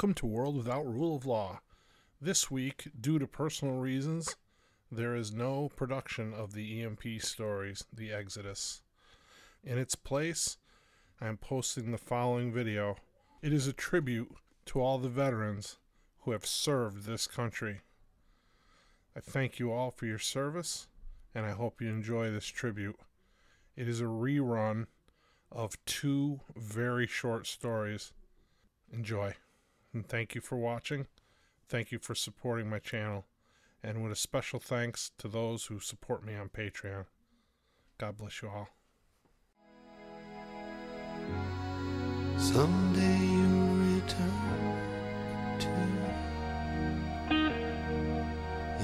Welcome to World Without Rule of Law. This week, due to personal reasons, there is no production of the EMP stories, The Exodus. In its place, I am posting the following video. It is a tribute to all the veterans who have served this country. I thank you all for your service, and I hope you enjoy this tribute. It is a rerun of two very short stories. Enjoy. And thank you for watching. Thank you for supporting my channel. And with a special thanks to those who support me on Patreon. God bless you all. Someday you'll return to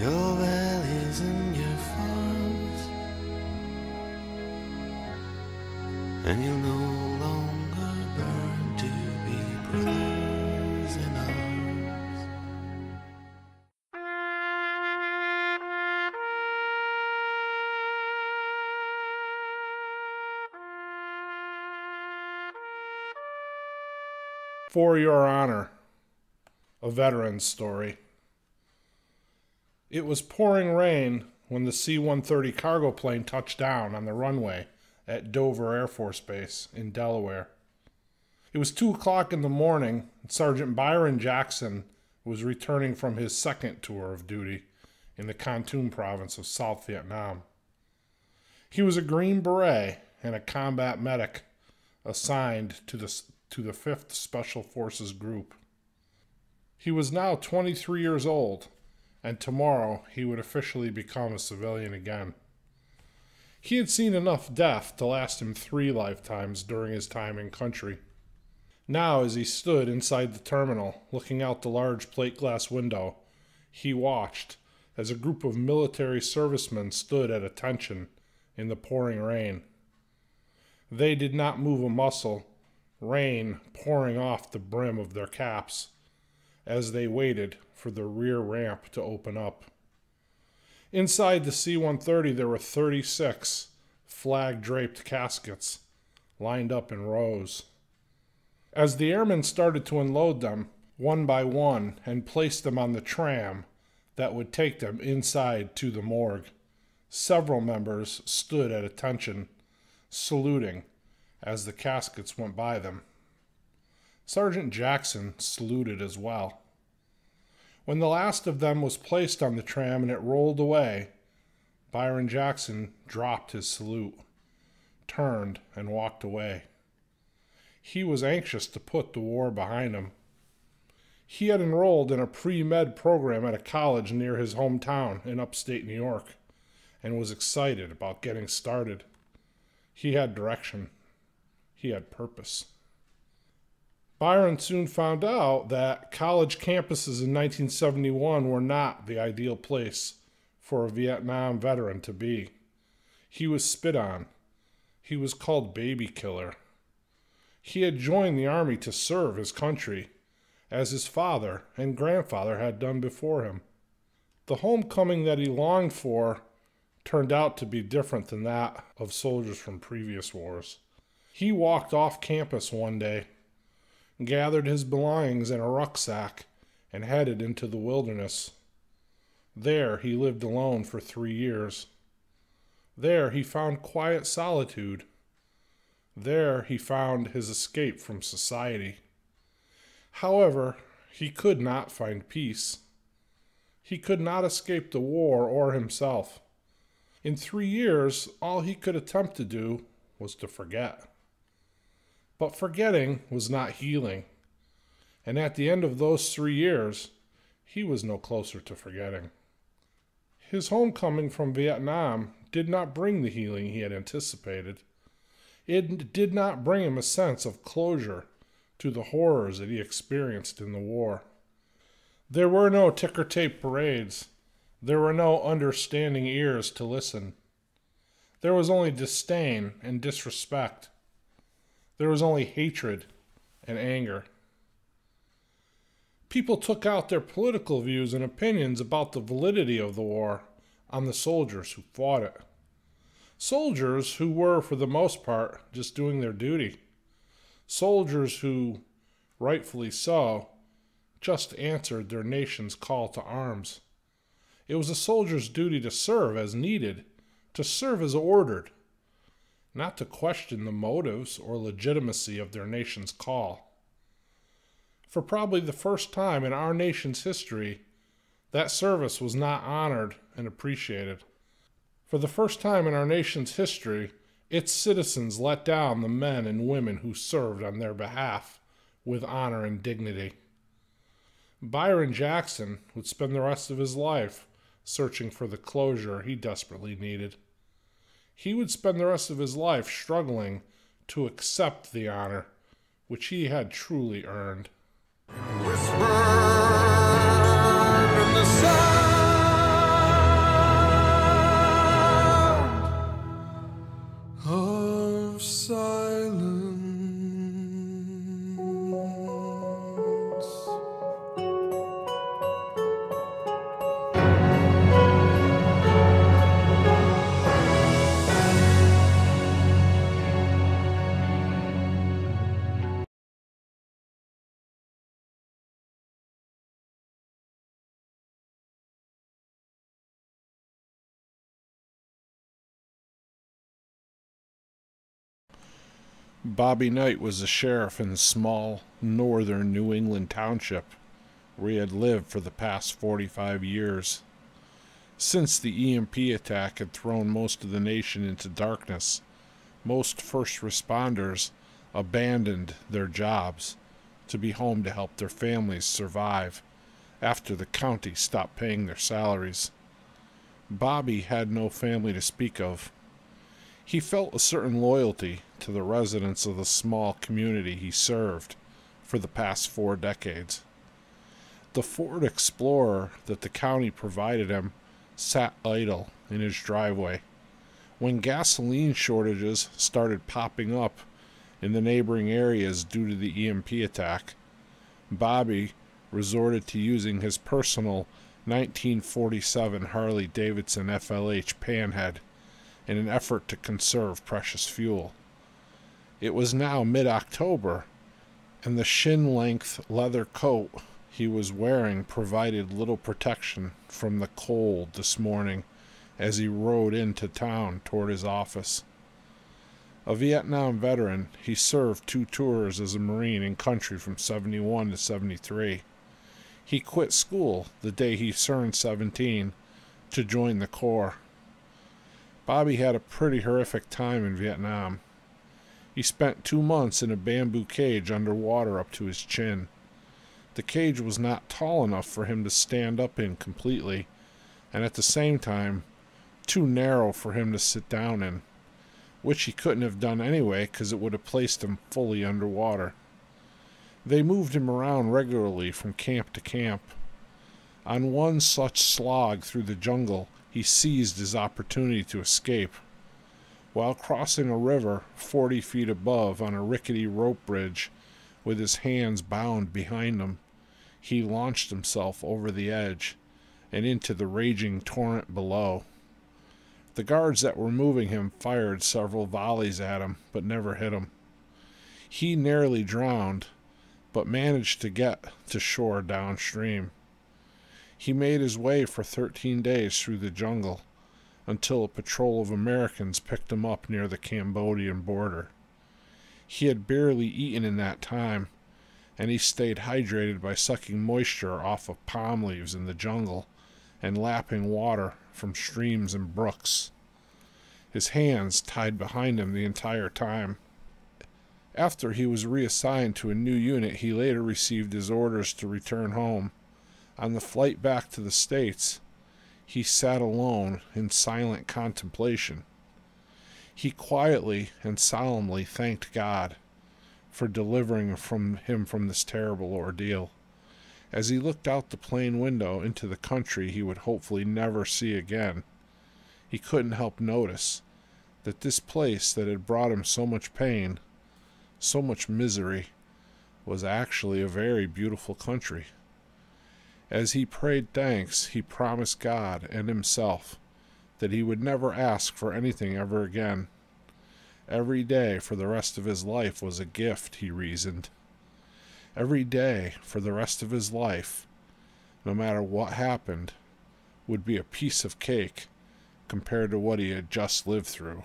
your valleys and your farms, and you'll no longer burn to be brothers in arms. For Your Honor, a veteran's story. It was pouring rain when the C-130 cargo plane touched down on the runway at Dover Air Force Base in Delaware. It was 2 o'clock in the morning, and Sergeant Byron Jackson was returning from his second tour of duty in the Kon province of South Vietnam. He was a Green Beret and a combat medic assigned to the 5th Special Forces Group. He was now 23 years old, and tomorrow he would officially become a civilian again. He had seen enough death to last him 3 lifetimes during his time in country. Now, as he stood inside the terminal, looking out the large plate glass window, he watched as a group of military servicemen stood at attention in the pouring rain. They did not move a muscle, rain pouring off the brim of their caps, as they waited for the rear ramp to open up. Inside the C-130 there were 36 flag-draped caskets lined up in rows. As the airmen started to unload them, one by one, and place them on the tram that would take them inside to the morgue, several members stood at attention, saluting as the caskets went by them. Sergeant Jackson saluted as well. When the last of them was placed on the tram and it rolled away, Byron Jackson dropped his salute, turned, and walked away. He was anxious to put the war behind him. He had enrolled in a pre-med program at a college near his hometown in upstate New York and was excited about getting started. He had direction. He had purpose. Byron soon found out that college campuses in 1971 were not the ideal place for a Vietnam veteran to be. He was spit on. He was called baby killer. He had joined the army to serve his country, as his father and grandfather had done before him. The homecoming that he longed for turned out to be different than that of soldiers from previous wars. He walked off campus one day, gathered his belongings in a rucksack, and headed into the wilderness. There he lived alone for 3 years. There he found quiet solitude. There he found his escape from society. However, he could not find peace. He could not escape the war or himself. In 3 years, all he could attempt to do was to forget. But forgetting was not healing, and at the end of those 3 years, he was no closer to forgetting. His homecoming from Vietnam did not bring the healing he had anticipated. It did not bring him a sense of closure to the horrors that he experienced in the war. There were no ticker tape parades. There were no understanding ears to listen. There was only disdain and disrespect. There was only hatred and anger. People took out their political views and opinions about the validity of the war on the soldiers who fought it. Soldiers who were, for the most part, just doing their duty. Soldiers who, rightfully so, just answered their nation's call to arms. It was a soldier's duty to serve as needed, to serve as ordered, not to question the motives or legitimacy of their nation's call. For probably the first time in our nation's history, that service was not honored and appreciated. For the first time in our nation's history, its citizens let down the men and women who served on their behalf with honor and dignity. Byron Jackson would spend the rest of his life searching for the closure he desperately needed. He would spend the rest of his life struggling to accept the honor which he had truly earned. Whisper in the sound of silence. Bobby Knight was a sheriff in a small northern New England township where he had lived for the past 45 years. Since the EMP attack had thrown most of the nation into darkness, most first responders abandoned their jobs to be home to help their families survive after the county stopped paying their salaries. Bobby had no family to speak of. He felt a certain loyalty to the residents of the small community he served for the past 4 decades. The Ford Explorer that the county provided him sat idle in his driveway. When gasoline shortages started popping up in the neighboring areas due to the EMP attack, Bobby resorted to using his personal 1947 Harley-Davidson FLH Panhead in an effort to conserve precious fuel. It was now mid-October, and the shin-length leather coat he was wearing provided little protection from the cold this morning as he rode into town toward his office. A Vietnam veteran, he served 2 tours as a Marine in country from 71 to 73. He quit school the day he turned 17 to join the Corps. Bobby had a pretty horrific time in Vietnam. He spent 2 months in a bamboo cage underwater up to his chin. The cage was not tall enough for him to stand up in completely, and at the same time, too narrow for him to sit down in, which he couldn't have done anyway because it would have placed him fully underwater. They moved him around regularly from camp to camp. On one such slog through the jungle, he seized his opportunity to escape. While crossing a river 40 feet above on a rickety rope bridge with his hands bound behind him, he launched himself over the edge and into the raging torrent below. The guards that were moving him fired several volleys at him, but never hit him. He nearly drowned, but managed to get to shore downstream. He made his way for 13 days through the jungle until a patrol of Americans picked him up near the Cambodian border. He had barely eaten in that time, and he stayed hydrated by sucking moisture off of palm leaves in the jungle and lapping water from streams and brooks, his hands tied behind him the entire time. After he was reassigned to a new unit, he later received his orders to return home. On the flight back to the States, he sat alone in silent contemplation. He quietly and solemnly thanked God for delivering him from this terrible ordeal. As he looked out the plane window into the country he would hopefully never see again, he couldn't help notice that this place that had brought him so much pain, so much misery, was actually a very beautiful country. As he prayed thanks, he promised God and himself that he would never ask for anything ever again. Every day for the rest of his life was a gift, he reasoned. Every day for the rest of his life, no matter what happened, would be a piece of cake compared to what he had just lived through.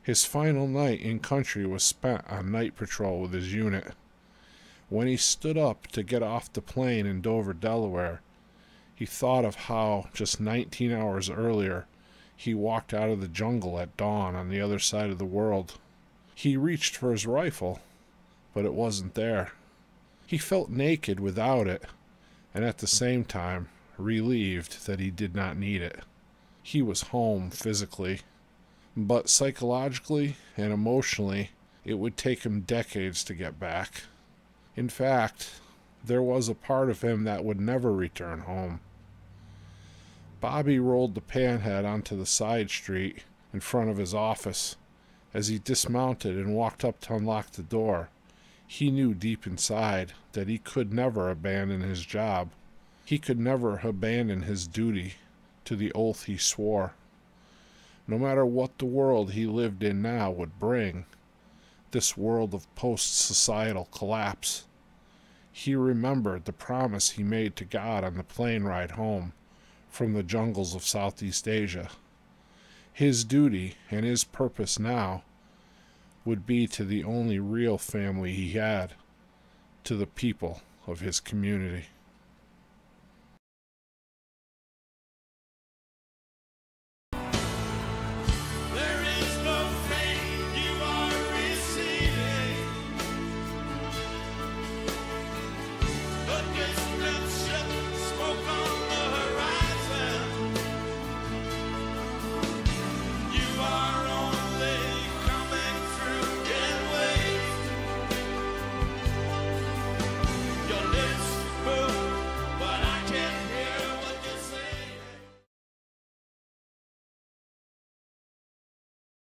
His final night in country was spent on night patrol with his unit. When he stood up to get off the plane in Dover, Delaware, he thought of how just 19 hours earlier he walked out of the jungle at dawn on the other side of the world. He reached for his rifle, but it wasn't there. He felt naked without it, and at the same time relieved that he did not need it. He was home physically, but psychologically and emotionally it would take him decades to get back. In fact, there was a part of him that would never return home. Bobby rolled the panhead onto the side street in front of his office. As he dismounted and walked up to unlock the door, he knew deep inside that he could never abandon his job. He could never abandon his duty to the oath he swore. No matter what the world he lived in now would bring, this world of post-societal collapse, he remembered the promise he made to God on the plane ride home from the jungles of Southeast Asia. His duty and his purpose now would be to the only real family he had, to the people of his community.